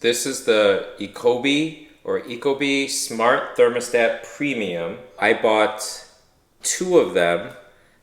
This is the ecobee Smart Thermostat Premium. I bought 2 of them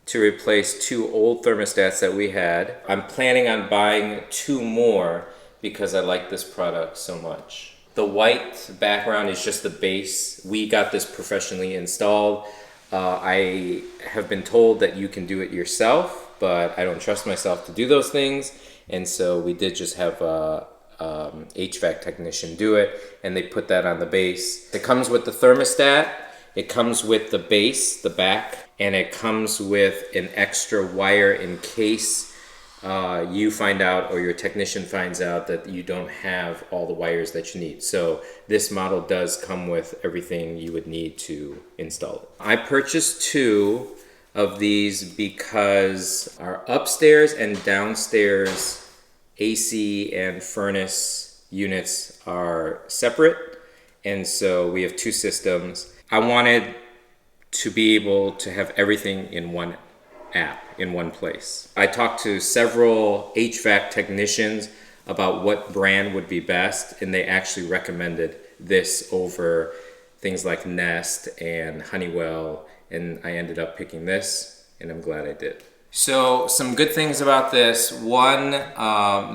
to replace 2 old thermostats that we had. I'm planning on buying 2 more because I like this product so much. The white background is just the base. We got this professionally installed. I have been told that you can do it yourself, but I don't trust myself to do those things, and so we did just have a HVAC technician do it, and they put that on the base. It comes with the thermostat, it comes with the base, the back, and it comes with an extra wire in case you find out or your technician finds out that you don't have all the wires that you need. So this model does come with everything you would need to install it. I purchased 2 of these because our upstairs and downstairs AC and furnace units are separate, and so we have 2 systems. I wanted to be able to have everything in one app, in one place. I talked to several HVAC technicians about what brand would be best, and they actually recommended this over things like Nest and Honeywell, and I ended up picking this, and I'm glad I did. So some good things about this. One,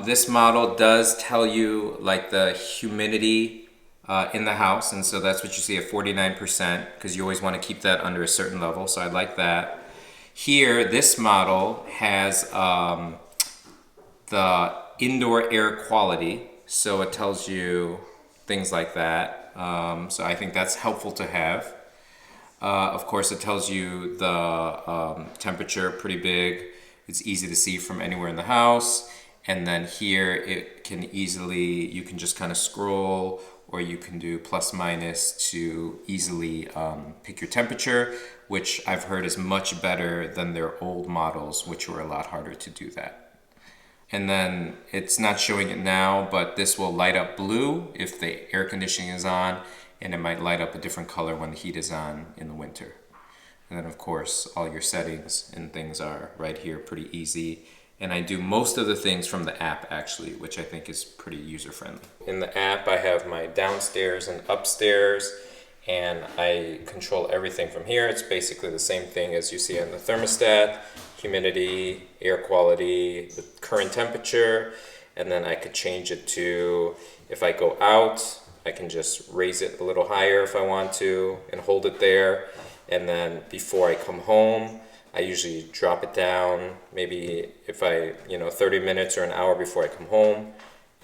this model does tell you like the humidity in the house, and so that's what you see at 49%, because you always want to keep that under a certain level, so I like that. Here, this model has the indoor air quality, so it tells you things like that. So I think that's helpful to have. Of course, it tells you the temperature pretty big. It's easy to see from anywhere in the house. And then here it can easily, you can just kind of scroll, or you can do plus minus to easily pick your temperature, which I've heard is much better than their old models, which were a lot harder to do that. And then it's not showing it now, but this will light up blue if the air conditioning is on, and it might light up a different color when the heat is on in the winter. And then of course, all your settings and things are right here, pretty easy. And I do most of the things from the app actually, which I think is pretty user-friendly. In the app, I have my downstairs and upstairs, and I control everything from here. It's basically the same thing as you see on the thermostat: humidity, air quality, the current temperature, and then I could change it to, if I go out, I can just raise it a little higher if I want to and hold it there. And then before I come home, I usually drop it down, maybe if 30 minutes or an hour before I come home,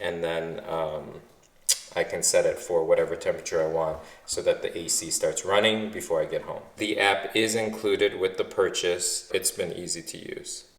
and then I can set it for whatever temperature I want so that the AC starts running before I get home. The app is included with the purchase. It's been easy to use.